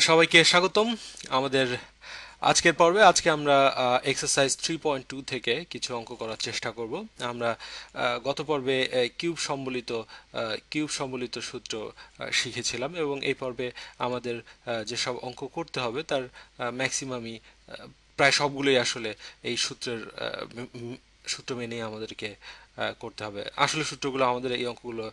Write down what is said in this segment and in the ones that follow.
সবাইকে স্বাগতম আমাদের আজকের পর্বে। আজকে আমরা এক্সারসাইজ 3.2 থেকে কিছু অঙ্ক করার চেষ্টা করব। আমরা গত পর্বে কিউব সম্বলিত সূত্র শিখেছিলাম এবং এই পর্বে আমাদের যেসব অঙ্ক করতে হবে তার ম্যাক্সিমামই প্রায় সবগুলোই আসলে এই সূত্র মেনেই আমাদেরকে করতে হবে। আসলে সূত্রগুলো আমাদের এই অঙ্কগুলো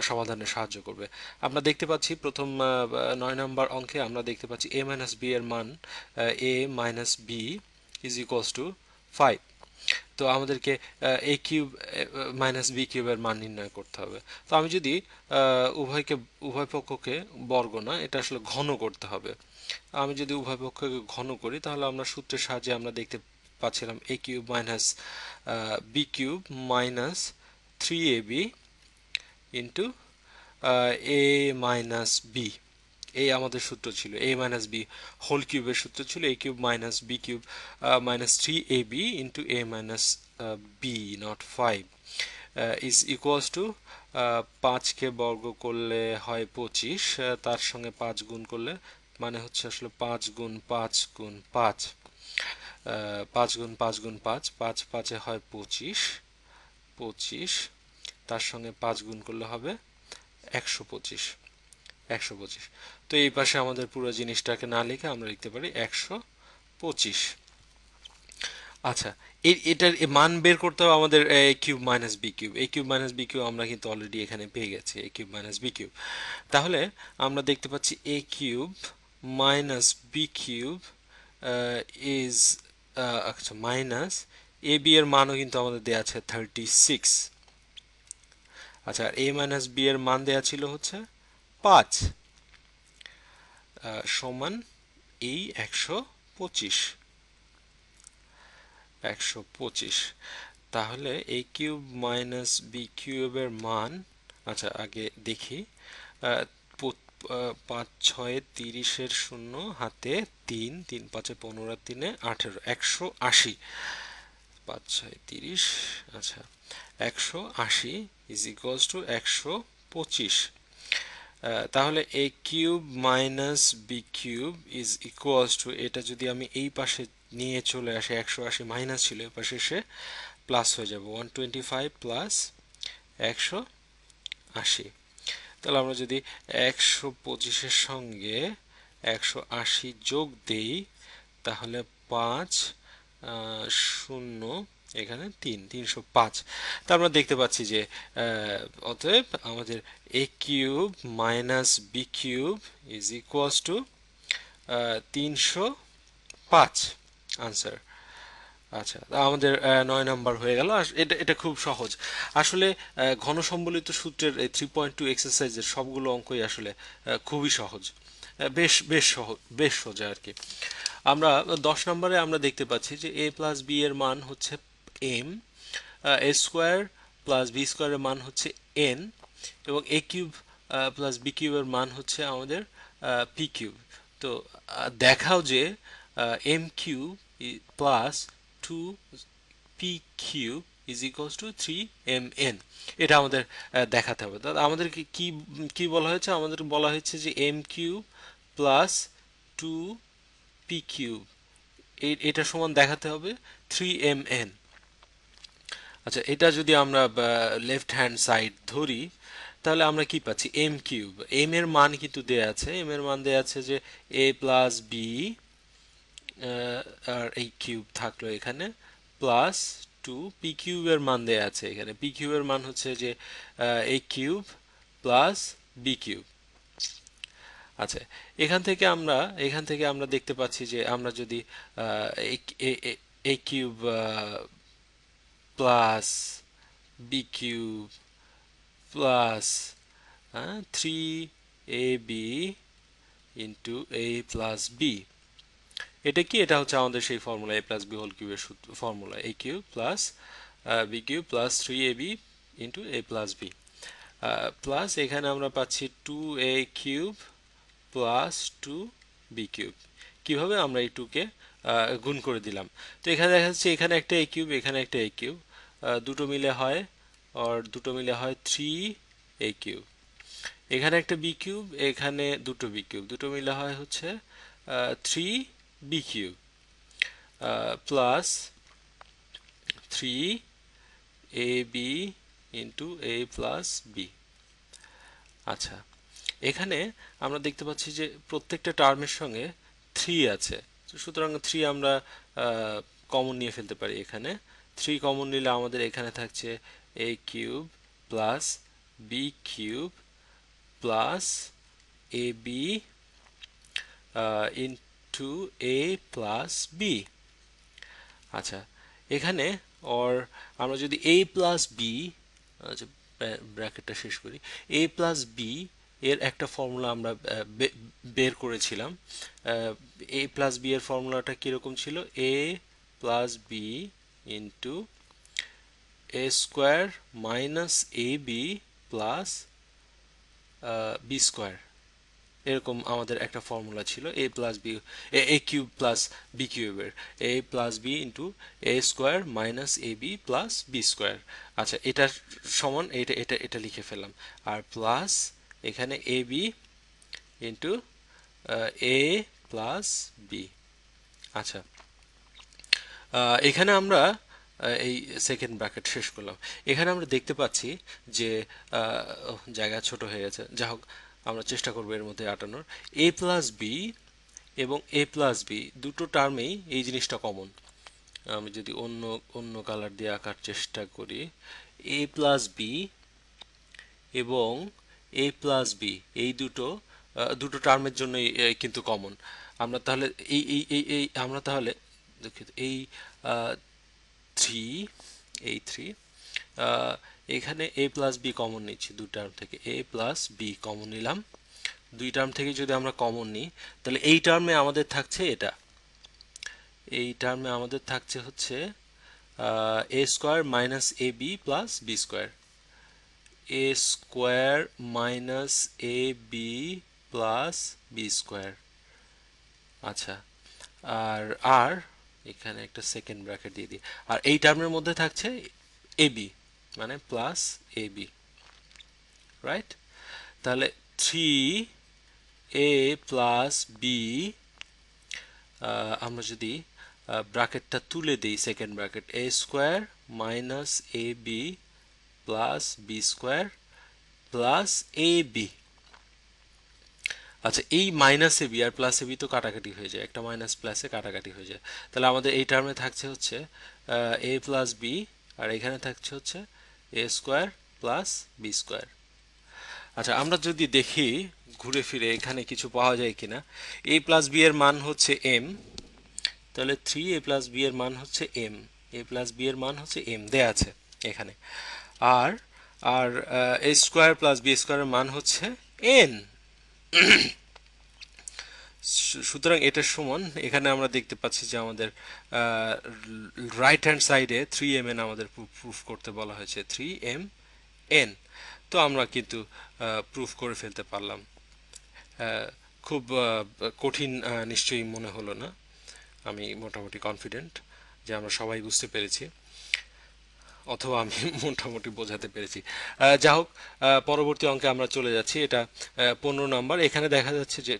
সমাধানে সাহায্য করবে। আমরা দেখতে পাচ্ছি প্রথম 9 নম্বর অঙ্কে আমরা দেখতে পাচ্ছি a মাইনাস বি এর মান a minus b is equals to 5। তো আমাদেরকে a কিউব মাইনাস বি কিউবের মান নির্ণয় করতে হবে। তো আমি যদি উভয় পক্ষকে বর্গ না, এটা আসলে ঘন করতে হবে। আমি যদি উভয় পক্ষকে ঘন করি তাহলে আমরা সূত্রের সাহায্যে আমরা দেখতে পাচ্ছিলাম a cube minus B cube minus 3ab into a minus b. এই আমাদের সূত্র ছিল a মাইনাস বি হোল কিউবের সূত্র ছিল a cube minus B cube minus 3ab into a minus B not 5 is equals to 5কে বর্গ করলে হয় 25, তার সঙ্গে 5 গুণ করলে মানে হচ্ছে আসলে 5 গুণ 5 গুণ 5, 5 গুণ 5 গুণ 5, 5 5-এ হয় 25, 25 তার সঙ্গে 5 গুণ করলে হবে 125, 125। তো এই পাশে আমাদের পুরো জিনিসটাকে না লিখে আমরা লিখতে পারি 125। আচ্ছা, এটার মান বের করতে হবে আমাদের A cube minus B cube. A cube minus B cube আমরা কিন্তু অলরেডি এখানে পেয়ে গেছি, A cube minus B cube. তাহলে আমরা দেখতে পাচ্ছি A cube minus B cube is আচ্ছা মাইনাস এ বি এর মানও কিন্তু আমাদের দেওয়া আছে 36। আচ্ছা, এ মাইনাস বি এর মান দেওয়া ছিল হচ্ছে 5, সমান এই 125, 125। তাহলে a কিউব মাইনাস বি কিউবের মান, আচ্ছা আগে দেখি, 5 6 30-এর শূন্য হাতে 3, 3 5 15 আর 3 18, 180। 5 6 30, আচ্ছা 180 ইজ ইকুয়ালস টু 125। তাহলে a cube minus B cube is equals to, এটা যদি আমি এই পাশে নিয়ে চলে আসি, 180 মাইনাস ছিল, এই পাশে এসে প্লাস হয়ে যাবে 125 প্লাস 180। তাহলে আমরা যদি 125-এর সঙ্গে 180 যোগ দেই তাহলে 5 শূন্য এখানে 3, 305। তা আমরা দেখতে পাচ্ছি যে অতএব আমাদের A cube minus B cube is equals to 305 answer. আচ্ছা, আমাদের 9 নম্বর হয়ে গেল। এটা এটা খুব সহজ আসলে। ঘন সম্বলিত সূত্রের এই 3.2 এক্সারসাইজের সবগুলো অঙ্কই আসলে খুবই সহজ, বেশ সহজ, বেশ সোজা আর কি। আমরা 10 নম্বরে আমরা দেখতে পাচ্ছি যে a প্লাস বি এর মান হচ্ছে m, a square plus b স্কোয়ারের মান হচ্ছে n, এবং a কিউব প্লাস বি কিউবের মান হচ্ছে আমাদের পি কিউব। তো দেখাও যে m cube plus 2 p cube is equals to 3mn। এটা আমাদের দেখাতে হবে। তাহলে আমাদের কি কি বলা হয়েছে? আমাদের বলা হয়েছে যে এম কিউব প্লাস 2পি কিউব এটা সমান দেখাতে হবে 3mn। আচ্ছা, এটা যদি আমরা লেফট হ্যান্ড সাইড ধরি তাহলে আমরা কি পাচ্ছি? এম কিউব, এম এর মান কিন্তু দেয়া আছে, এম এর মান দেয়া আছে যে এ প্লাস বি, আর এই কিউব থাকলো এখানে, প্লাস 2 পি কিউবের মান দেয়া আছে এখানে। পি কিউবের মান হচ্ছে যে A cube plus B cube. আচ্ছা, এখান থেকে আমরা দেখতে পাচ্ছি যে আমরা যদি A cube plus B cube plus 3ab into A plus B, এটা কি? এটা হচ্ছে আমাদের সেই formula, A plus B whole কিউবের formula, A cube plus B cube plus 3ab into A plus B, plus এখানে আমরা পাচ্ছি 2a cube plus 2b cube. কিভাবে? আমরা এই 2কে গুণ করে দিলাম। তো এখানে দেখা যাচ্ছে এখানে একটা এ কিউব, এখানে একটা এ কিউব, দুটো মিলে হয় 3a কিউব। এখানে একটা বি কিউব, এখানে দুটো বি কিউব, দুটো মিলে হয় হচ্ছে 3 b cube plus 3 ab into a plus b. আচ্ছা, এখানে আমরা দেখতে পাচ্ছি যে প্রত্যেকটা টার্মের সঙ্গে 3 আছে, তো সুতরাং 3 আমরা কমন নিয়ে ফেলতে পারি। এখানে 3 কমন নিলে আমাদের এখানে থাকছে a cube plus B cube plus A b into A plus b. আচ্ছা, এখানে অর আমরা যদি a প্লাস বি, আচ্ছা ব্র্যাকেটটা শেষ করি, a প্লাস বি এর একটা ফর্মুলা আমরা বের করেছিলাম। a প্লাস বি এর ফর্মুলাটা কীরকম ছিল? a plus b into a square minus A B plus B square, এরকম আমাদের একটা ফর্মুলা ছিল। A plus b, a cube plus b কিউবের, a plus b into a square minus A B plus B square. আচ্ছা, এটার সমান এটা এটা এটা লিখে ফেললাম, আর প্লাস এখানে এ বি ইন্টু এ প্লাস বি। আচ্ছা, এখানে আমরা এই সেকেন্ড ব্র্যাকেট শেষ করলাম। এখানে আমরা দেখতে পাচ্ছি যে জায়গা ছোট হয়ে গেছে, যা হোক আমরা চেষ্টা করবো এর মধ্যে আটানোর। এ প্লাস বি এবং এ প্লাস বি দুটো টার্মেই এই জিনিসটা কমন। আমি যদি অন্য অন্য কালার দিয়ে আঁকার চেষ্টা করি, এ প্লাস বি এবং এ প্লাস বি এই দুটো দুটো টার্মের জন্যই কিন্তু কমন। আমরা তাহলে আমরা তাহলে দুঃখিত, এই থ্রি, এই থ্রি এখানে এ প্লাস বি কমন নিচ্ছি দুই টার্ম থেকে, এ প্লাস বি কমন নিলাম। দুই টার্ম থেকে যদি আমরা কমন নিই, তাহলে এই টার্মে আমাদের থাকছে এটা, এই টার্মে আমাদের থাকছে হচ্ছে এ square minus A B plus B square, A square minus A B plus B square. আচ্ছা, আর আর এখানে একটা সেকেন্ড ব্র্যাকেট দিয়ে দিই, আর এই টার্মের মধ্যে থাকছে এ বি, মানে প্লাস এ বি, রাইট? তাহলে 3a প্লাস বি, আমরা যদি ব্র্যাকেটটা তুলে দিই, second bracket, A square minus A B plus B square plus A B. আচ্ছা, এই মাইনাস এ বি আর প্লাস এ বি তো কাটাকাটি হয়ে যায়, একটা মাইনাস প্লাসে কাটাকাটি হয়ে যায়। তাহলে আমাদের এই টার্মে থাকছে হচ্ছে এ প্লাস বি, আর এখানে থাকছে হচ্ছে এ স্কোয়ার প্লাস বি স্কোয়ার। আচ্ছা, আমরা যদি দেখি ঘুরে ফিরে এখানে কিছু পাওয়া যায় কিনা। এ প্লাস বি এর মান হচ্ছে এম, তাহলে 3a প্লাস বি এর মান হচ্ছে এম, এ প্লাস বি এর মান হচ্ছে এম দেয়া আছে এখানে। আর আর এ স্কোয়ার প্লাস বি স্কোয়ারের মান হচ্ছে এন। সুতরাং এটার সমান, এখানে আমরা দেখতে পাচ্ছি যে আমাদের রাইট হ্যান্ড সাইডে 3mn আমাদের প্রুফ করতে বলা হয়েছে, 3mn। তো আমরা কিন্তু প্রুফ করে ফেলতে পারলাম। খুব কঠিন নিশ্চয়ই মনে হলো না, আমি মোটামুটি কনফিডেন্ট যে আমরা সবাই বুঝতে পেরেছি, অথবা আমি মোটামুটি বোঝাতে পেরেছি। যা হোক, পরবর্তী অঙ্কে আমরা চলে যাচ্ছি। এটা 15 নাম্বার। এখানে দেখা যাচ্ছে যে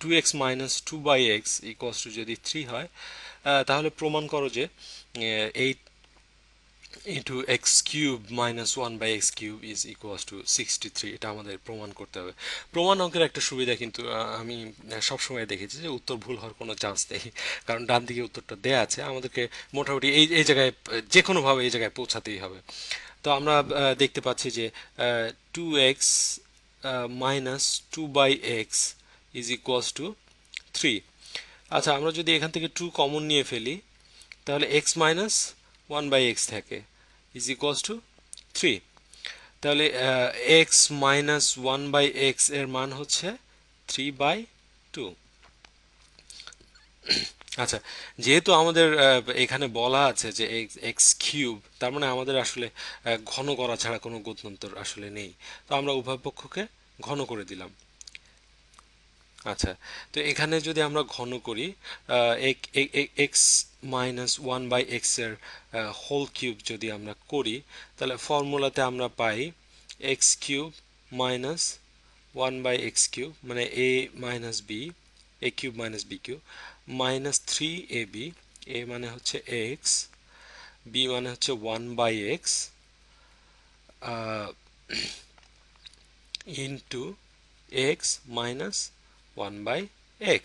2x minus 2/x equals to যদি 3 হয়, তাহলে প্রমাণ করো যে 8 into x cube minus 1/x cube is equals two 63। এটা আমাদের প্রমাণ করতে হবে। প্রমাণ অঙ্কের একটা সুবিধা কিন্তু আমি সবসময় দেখেছি যে উত্তর ভুল হওয়ার কোনো চান্স নেই, কারণ ডান দিকে উত্তরটা দেয়া আছে, আমাদেরকে মোটামুটি এই এই জায়গায় যে কোনোভাবে এই জায়গায় পৌঁছাতেই হবে। তো আমরা দেখতে পাচ্ছি যে 2x minus 2/x is equals two 3। আচ্ছা, আমরা যদি এখান থেকে 2 কমন নিয়ে ফেলি, তাহলে x মাইনাস 1/x থাকে ইজ ইকুয়ালস টু 3। তাহলে x মাইনাস 1/x এর মান হচ্ছে 3/2। আচ্ছা, যেহেতু আমাদের এখানে বলা আছে যে এক্স কিউব, তার মানে আমাদের আসলে ঘন করা ছাড়া কোনো গত্যন্তর আসলে নেই। তো আমরা উভয় পক্ষকে ঘন করে দিলাম। আচ্ছা, তো এখানে যদি আমরা ঘন করি, এক্স মাইনাস 1/x এর হোল কিউব যদি আমরা করি, তাহলে ফর্মুলাতে আমরা পাই এক্স কিউব মাইনাস 1/x³ মানে a minus b, a³ minus b³ minus 3ab, a মানে হচ্ছে x, b মানে হচ্ছে 1/x into x minus 1/x,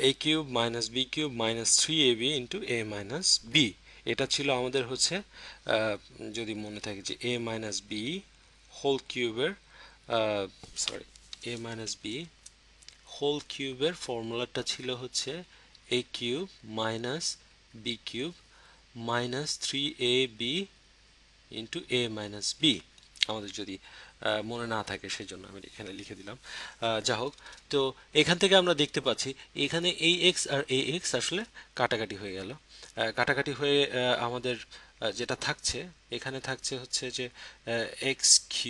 a³ minus b³ minus 3ab into a minus b। এটা ছিল আমাদের হচ্ছে যদি মনে থাকে যে a মাইনাস b হোল কিউবের sorry a minus b whole কিউবের ফর্মুলাটা ছিল হচ্ছে a³ minus b³ minus 3ab into a minus b। আমাদের যদি মনে না থাকে সেজন্য আমি এখানে লিখে দিলাম। যা হোক, তো এখান থেকে আমরা দেখতে পাচ্ছি এখানে এই এক্স আর এই এক্স আসলে কাটাকাটি হয়ে গেল। কাটাকাটি হয়ে আমাদের যেটা থাকছে এখানে থাকছে হচ্ছে যে x³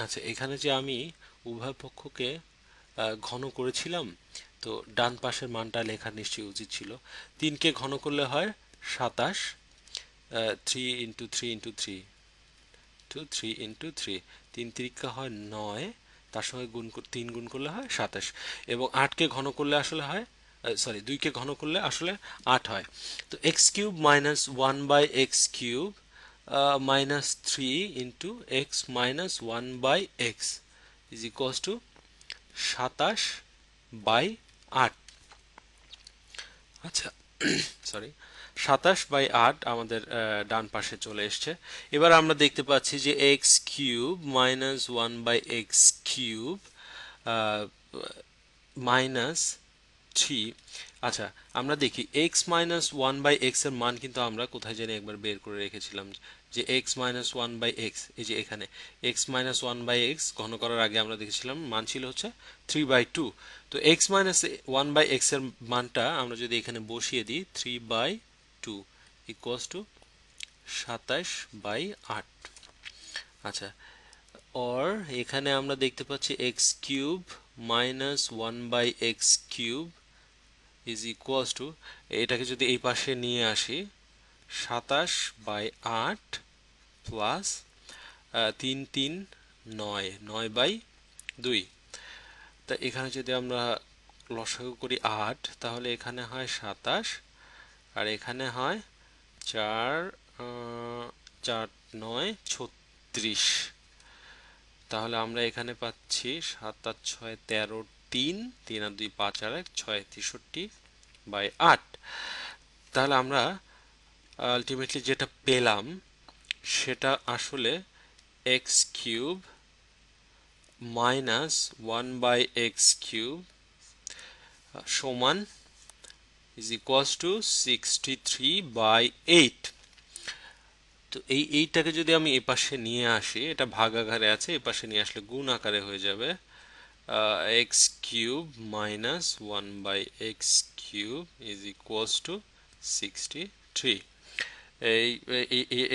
আচ্ছা, এখানে যে আমি উভয় পক্ষকে ঘন করেছিলাম, তো ডান পাশের মানটা লেখা নিশ্চয়ই উচিত ছিল। 3কে ঘন করলে হয় 27, 3 ইন্টু 3 ইন্টু 3 টু 3 ইন্টু 3, 3 তিরিকা হয় 9, তার সঙ্গে 3 গুণ করলে হয় 27, এবং 8কে ঘন করলে আসলে হয় সরি 2কে ঘন করলে আসলে 8 হয়। তো x³ minus 1/x³ minus 3 into x minus 1/x is equals two 27/8। আচ্ছা, সরি, 27/8 আমাদের ডান পাশে চলে এসছে। এবার আমরা দেখতে পাচ্ছি যে x³ মাইনাস 1/x³ মাইনাস 3। আচ্ছা, আমরা দেখি x মাইনাস 1/x এর মান কিন্তু আমরা কোথায় জানি একবার বের করে রেখেছিলাম, যে x মাইনাস 1/x, এই যে এখানে x মাইনাস 1/x ঘন করার আগে আমরা দেখেছিলাম মান ছিল হচ্ছে 3/2। তো x মাইনাস 1/x এর মানটা আমরা যদি এখানে বসিয়ে দিই 3/2 ইকুয়ালস টু 27/8। আচ্ছা, অর এখানে আমরা দেখতে পাচ্ছি x³ minus 1/x³ is equals two, এটাকে যদি এই পাশে নিয়ে আসি 27/8 প্লাস 3 3 9, 9/2। তা এখানে যদি আমরা লসাগু করি 8, তাহলে এখানে হয় 27 আর এখানে হয় 4 4 9 36। তাহলে আমরা এখানে পাচ্ছি 7 আর 6 13, 3 3 আর 2 5 আর 1 6, 63/8। তাহলে আমরা আলটিমেটলি যেটা পেলাম সেটা আসলে x³ মাইনাস 1/x³ সমান ইজ ইকুয়ালস টু 63/8। তো এই এইটাকে যদি আমি এ পাশে নিয়ে আসি, এটা ভাগ আকারে আছে, এ পাশে নিয়ে আসলে গুণ আকারে হয়ে যাবে x³ minus 1/x³ is equals two 63।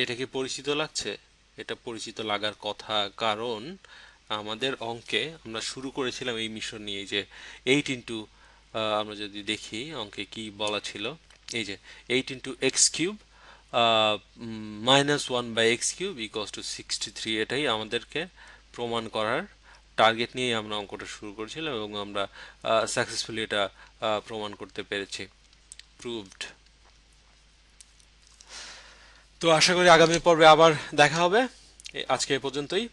এটা কি পরিচিত লাগছে? এটা পরিচিত লাগার কথা, কারণ আমাদের অঙ্কে আমরা শুরু করেছিলাম এই মিশন নিয়ে, যে 8 ইন্টু, আমরা যদি দেখি অঙ্কে কি বলা ছিল, এই যে 8 into x³ minus 1/x³ equals to 63। এটাই আমাদেরকে প্রমাণ করার টার্গেট নিয়ে আমরা অঙ্কটা শুরু করেছিলাম এবং আমরা সাকসেসফুলি এটা প্রমাণ করতে পেরেছি, প্রুভড। তো আশা করি আগামী পর্বে আবার দেখা হবে। আজকে এ পর্যন্তই।